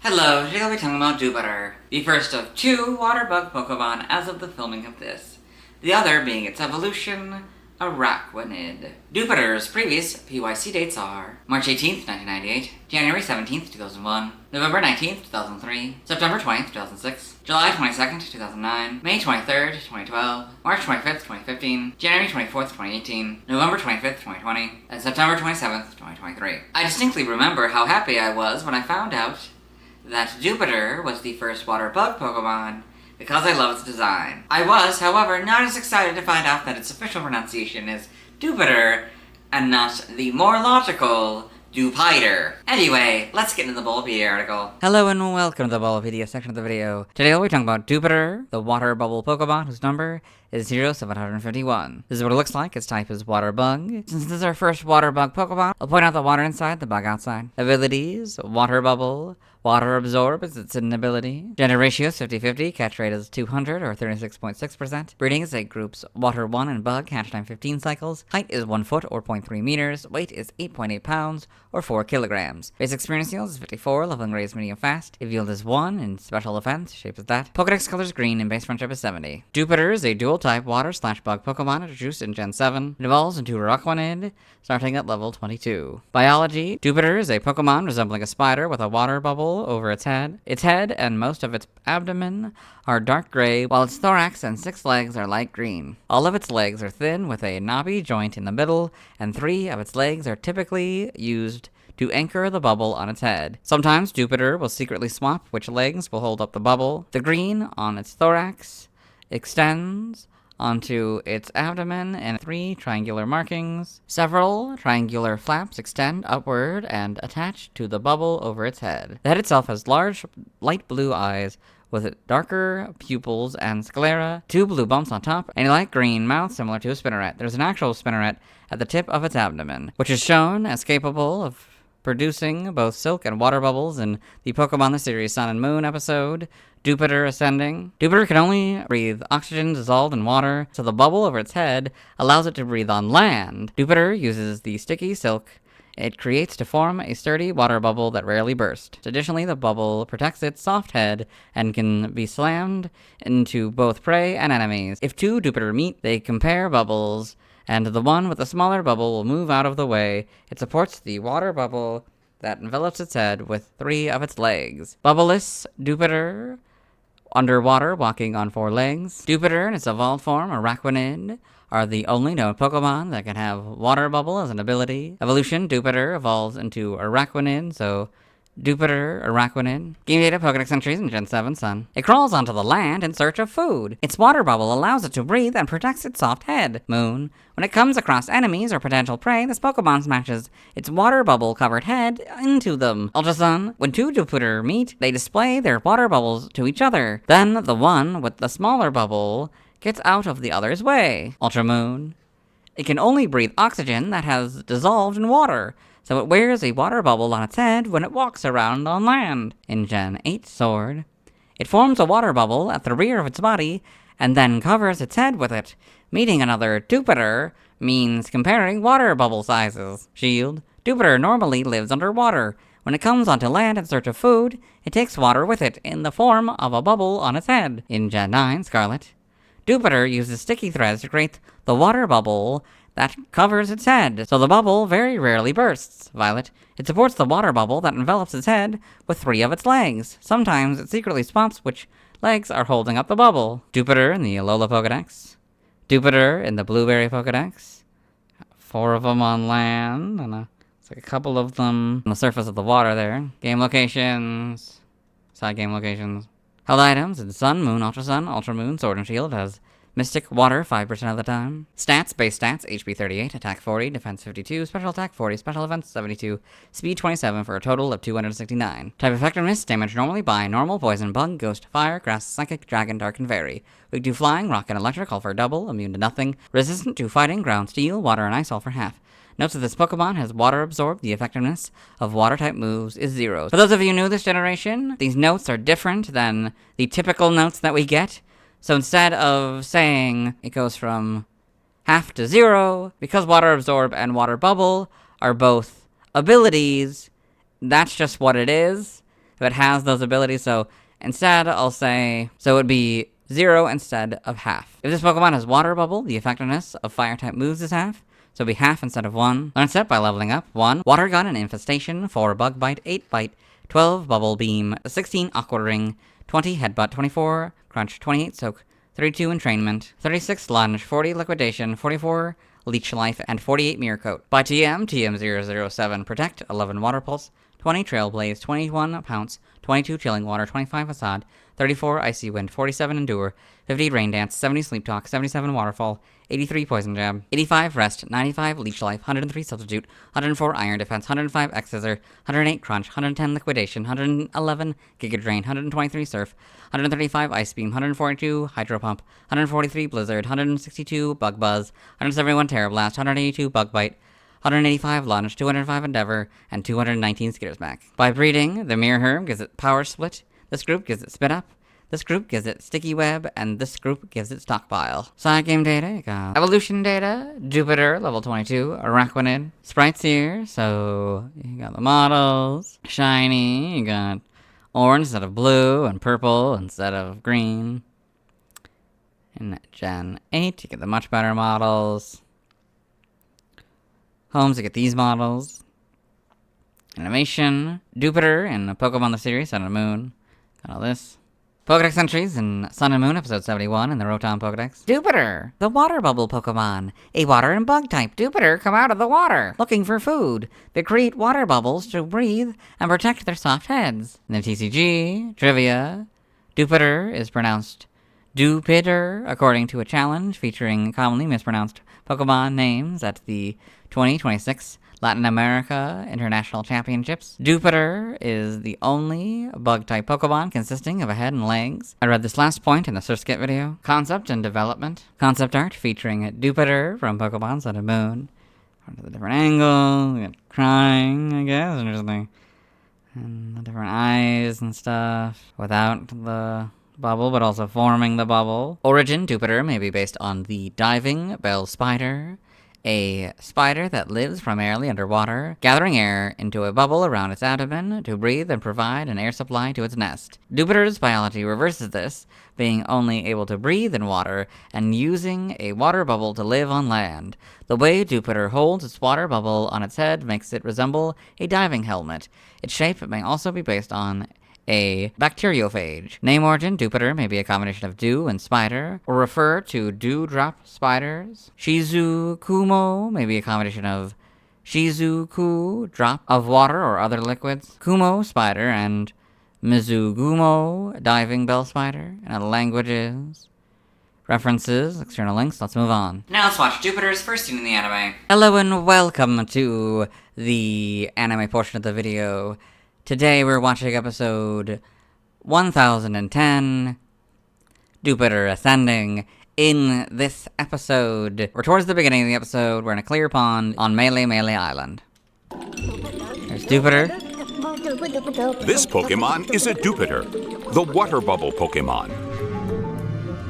Hello, today I'll be talking about Dewpider, the first of two water bug Pokemon as of the filming of this, the other being its evolution, Araquanid. Dewpider's previous PYC dates are March 18th, 1998, January 17th, 2001, November 19th, 2003, September 20th, 2006, July 22nd, 2009, May 23rd, 2012, March 25th, 2015, January 24th, 2018, November 25th, 2020, and September 27th, 2023. I distinctly remember how happy I was when I found out that Dewpider was the first water bug Pokemon because I love its design. I was, however, not as excited to find out that its official pronunciation is Dewpider and not the more logical Dewpider. Anyway, let's get into the Bulbapedia article. Hello and welcome to the Bulbapedia section of the video. Today we'll be talking about Dewpider, the water bubble Pokemon whose number is 0751. This is what it looks like. Its type is water bug. Since this is our first water bug Pokemon, I'll point out the water inside, the bug outside. Abilities: water bubble. Water absorb is its hidden ability. Gender ratio is 50-50. Catch rate is 200 or 36.6%. Breeding is 8 groups. Water 1 and bug. Hatch time 15 cycles. Height is 1 foot or 0.3 meters. Weight is 8.8 pounds or 4 kilograms. Base experience yield is 54. Leveling rate is medium fast. If yield is 1 and special defense, shape is that. Pokedex color is green and base friendship is 70. Dewpider is a dual type water/bug Pokemon introduced in Gen 7. It evolves into Araquanid, starting at level 22. Biology: Dewpider is a Pokemon resembling a spider with a water bubble over its head. Its head and most of its abdomen are dark gray, while its thorax and 6 legs are light green. All of its legs are thin with a knobby joint in the middle, and 3 of its legs are typically used to anchor the bubble on its head. Sometimes Dewpider will secretly swap which legs will hold up the bubble. The green on its thorax extends onto its abdomen and 3 triangular markings. Several triangular flaps extend upward and attach to the bubble over its head. The head itself has large, light blue eyes with darker pupils and sclera, 2 blue bumps on top, and a light green mouth similar to a spinneret. There's an actual spinneret at the tip of its abdomen, which is shown as capable of producing both silk and water bubbles in the Pokemon the series Sun and Moon episode, Dewpider Ascending. Dewpider can only breathe oxygen dissolved in water, so the bubble over its head allows it to breathe on land. Dewpider uses the sticky silk it creates to form a sturdy water bubble that rarely bursts. Additionally, the bubble protects its soft head and can be slammed into both prey and enemies. If 2 Dewpider meet, they compare bubbles, and the one with the smaller bubble will move out of the way. It supports the water bubble that envelops its head with 3 of its legs. Bubbleless Dewpider, underwater, walking on 4 legs. Dewpider and its evolved form, Araquanid, are the only known Pokemon that can have water bubble as an ability. Evolution: Dewpider evolves into Araquanid, so Dewpider, Araquanid. Game data: Pokedex entries in Gen 7 Sun. It crawls onto the land in search of food. Its water bubble allows it to breathe and protects its soft head. Moon. When it comes across enemies or potential prey, this Pokemon smashes its water bubble covered head into them. Ultra Sun. When 2 Dewpider meet, they display their water bubbles to each other. Then the one with the smaller bubble gets out of the other's way. Ultra Moon. It can only breathe oxygen that has dissolved in water, so it wears a water bubble on its head when it walks around on land. In Gen 8 Sword, it forms a water bubble at the rear of its body and then covers its head with it. Meeting another Dewpider means comparing water bubble sizes. Shield. Dewpider normally lives underwater. When it comes onto land in search of food, it takes water with it in the form of a bubble on its head. In Gen 9 Scarlet, Dewpider uses sticky threads to create the water bubble that covers its head, so the bubble very rarely bursts. Violet. It supports the water bubble that envelops its head with 3 of its legs. Sometimes it secretly swaps which legs are holding up the bubble. Dewpider in the Alola Pokedex. Dewpider in the Blueberry Pokedex. 4 of them on land, and it's like a couple of them on the surface of the water there. Game locations. Side game locations. Held items in Sun, Moon, Ultra Sun, Ultra Moon, Sword and Shield has Mystic Water 5% of the time. Stats: base stats, HP 38, attack 40, defense 52, special attack 40, special defense 72, speed 27 for a total of 269. Type effectiveness: damage normally by normal, poison, bug, ghost, fire, grass, psychic, dragon, dark, and fairy. Weak to flying, rock, and electric, all for double, immune to nothing. Resistant to fighting, ground, steel, water, and ice, all for half. Notes that this Pokemon has water absorbed. The effectiveness of water-type moves is 0. For those of you new this generation, these notes are different than the typical notes that we get. So instead of saying it goes from half to 0, because water absorb and water bubble are both abilities, that's just what it is. if it has those abilities. So instead, I'll say, so it would be 0 instead of half. If this Pokemon has Water Bubble, the effectiveness of Fire-type moves is half. So it'll be half instead of 1. Learn step by leveling up. 1. Water Gun and Infestation. 4. Bug Bite. 8. Bite. 12. Bubble Beam. 16. Aqua Ring. 20. Headbutt. 24. Crunch. 28. Soak. 32. Entrainment. 36. Lunge. 40. Liquidation. 44. Leech Life. And 48. Mirror Coat. By TM007. Protect. 11. Water Pulse. 20. Trailblaze. 21. Pounce. 22. Chilling Water. 25. Facade. 34. Icy Wind. 47. Endure. 50. Rain Dance. 70. Sleep Talk. 77. Waterfall. 83. Poison Jab. 85. Rest. 95. Leech Life. 103. Substitute. 104. Iron Defense. 105. X Scissor. 108. Crunch. 110. Liquidation. 111. Giga Drain. 123. Surf. 135. Ice Beam. 142. Hydro Pump. 143. Blizzard. 162. Bug Buzz. 171. Terra Blast. 182. Bug Bite. 185 Lunge, 205 Endeavor, and 219 Skitters back. By breeding, the Mirror Herb gives it Power Split, this group gives it Spit Up, this group gives it Sticky Web, and this group gives it Stockpile. Side game data, you got evolution data, Dewpider, level 22, Araquanid, sprites here, so you got the models, shiny, you got orange instead of blue, and purple instead of green. In Gen 8, you get the much better models. Homes, you get these models. Animation, Dewpider in Pokemon the series, Sun and Moon. Got all this. Pokedex entries in Sun and Moon, episode 71 in the Rotom Pokedex. Dewpider, the water bubble Pokemon. A water and bug type. Dewpider come out of the water, looking for food. They create water bubbles to breathe and protect their soft heads. In the TCG, trivia, Dewpider is pronounced Dewpider, according to a challenge featuring commonly mispronounced Pokemon names at the 2026 Latin America International Championships. Dewpider is the only bug-type Pokemon consisting of a head and legs. I read this last point in the Surskit video. Concept and development. Concept art featuring Dewpider from Pokemon Sun and Moon. From the different angles, you get crying, I guess, interesting. And the different eyes and stuff. Without the bubble, but also forming the bubble. Origin, Dewpider may be based on the diving bell spider, a spider that lives primarily underwater, gathering air into a bubble around its abdomen to breathe and provide an air supply to its nest. Dewpider's biology reverses this, being only able to breathe in water and using a water bubble to live on land. The way Dewpider holds its water bubble on its head makes it resemble a diving helmet. Its shape may also be based on a bacteriophage. Name origin, Dewpider may be a combination of dew and spider, or refer to dewdrop spiders. Shizukumo may be a combination of Shizuku, drop of water or other liquids, Kumo, spider, and Mizugumo, diving bell spider, in other languages. References, external links, let's move on. Now let's watch Dewpider's first scene in the anime. Hello and welcome to the anime portion of the video. Today we're watching episode 1010, Dewpider Ascending. In this episode, we're towards the beginning of the episode, we're in a clear pond on Melee Island. There's Dewpider. This Pokemon is a Dewpider, the water bubble Pokemon.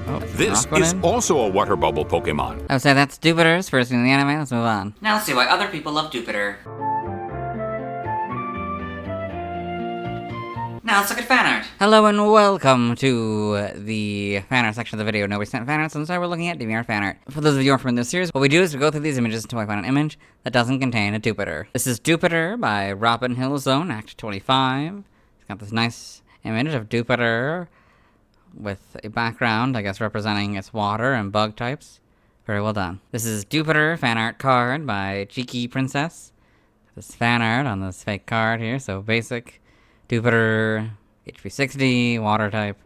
Oh, This is also a water bubble Pokemon. I would say that's Dewpider's first scene in the anime, let's move on. Now let's see why other people love Dewpider. Now let's look at fan art. Hello and welcome to the fan art section of the video. Nobody sent fan art, so instead we're looking at DeviantArt fan art. For those of you who aren't from this series, what we do is we go through these images until I find an image that doesn't contain a Dewpider. This is Dewpider by Robin Hill Zone, Act 25. It's got this nice image of Dewpider with a background, I guess, representing its water and bug types. Very well done. This is Dewpider fan art card by Cheeky Princess. This fan art on this fake card here, so basic Dewpider, HP 60, water type.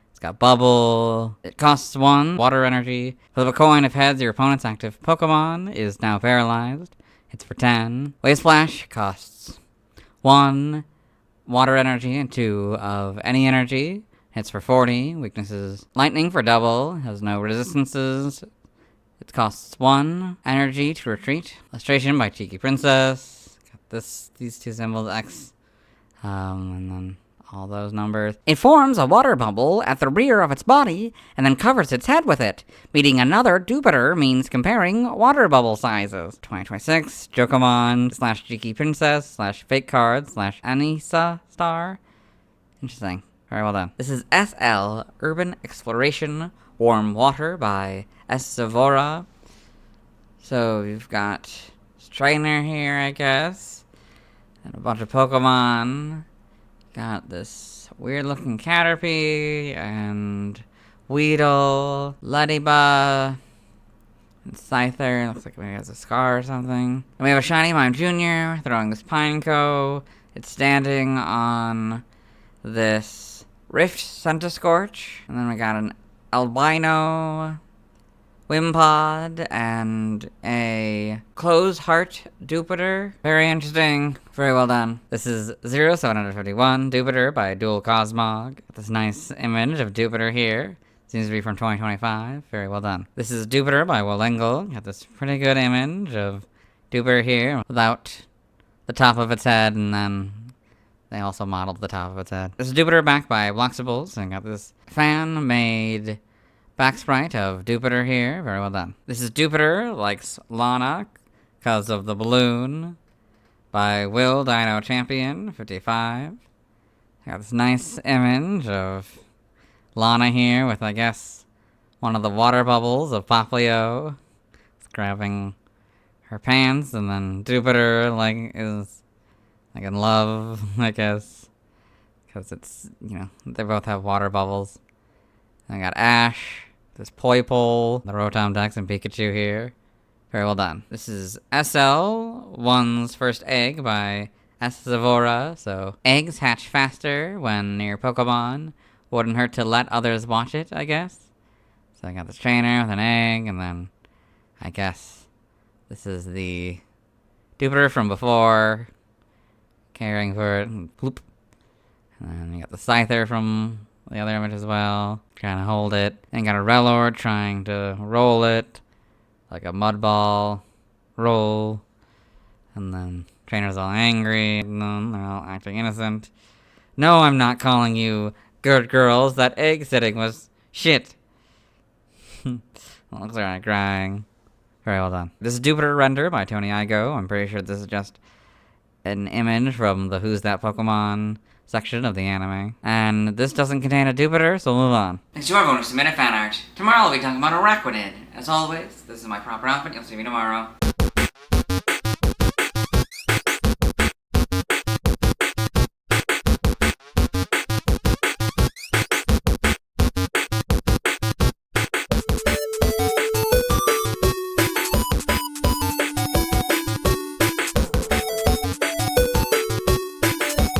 It's got bubble. It costs 1 water energy. Flip a coin if heads, your opponent's active Pokemon is now paralyzed. It's for 10. Wave Splash costs 1 water energy and 2 of any energy. Hits for 40. Weaknesses lightning for double. Has no resistances. It costs 1 energy to retreat. Illustration by Cheeky Princess. Got these two symbols, X. And then all those numbers. It forms a water bubble at the rear of its body and then covers its head with it. Meeting another Dewpider means comparing water bubble sizes. 2026, Jokomon / Cheeky Princess / fake card / Anissa Star Interesting. Very well done. This is SL, Urban Exploration Warm Water by S. Savora. So we've got this trainer here, I guess. And a bunch of Pokemon. Got this weird looking Caterpie and Weedle, Ladybug, and Scyther. Looks like maybe he has a scar or something. And we have a shiny Mime Jr. throwing this Pineco. It's standing on this Rift Centiscorch. And then we got an Albino Wimpod and a Close Heart Dewpider. Very interesting. Very well done. This is 0751 Dewpider by Dual Cosmog. This nice image of Dewpider here. Seems to be from 2025. Very well done. This is Dewpider by Wolingle. Got this pretty good image of Dewpider here without the top of its head, and then they also modeled the top of its head. This is Dewpider back by Bloxables, and got this fan-made back sprite of Dewpider here. Very well done. This is Dewpider likes Lana because of the balloon by Will Dino Champion 55. Got this nice image of Lana here with, I guess, one of the water bubbles of Poplio. It's grabbing her pants, and then Dewpider is in love, I guess, because it's, they both have water bubbles. I got Ash, this Poipole, the Rotom Dex, and Pikachu here. Very well done. This is SL, One's First Egg by S. Zavora. So, eggs hatch faster when near Pokemon. Wouldn't hurt to let others watch it, I guess. So I got this trainer with an egg, and then I guess this is the Dewpider from before, caring for it, and bloop. And then you got the Scyther from the other image as well, trying to hold it. And got a Rellor trying to roll it, like a mud ball roll. And then trainer's all angry, and then they're all acting innocent. No, I'm not calling you good girls. That egg sitting was shit. Looks like I'm crying. Very well done. This is Dewpider Render by Tony Igo. I'm pretty sure this is just an image from the Who's That Pokemon section of the anime. And this doesn't contain a Dewpider, so we'll move on. Thanks to everyone who submitted fan art. Tomorrow I'll be talking about Araquanid. As always, this is my proper outfit. You'll see me tomorrow.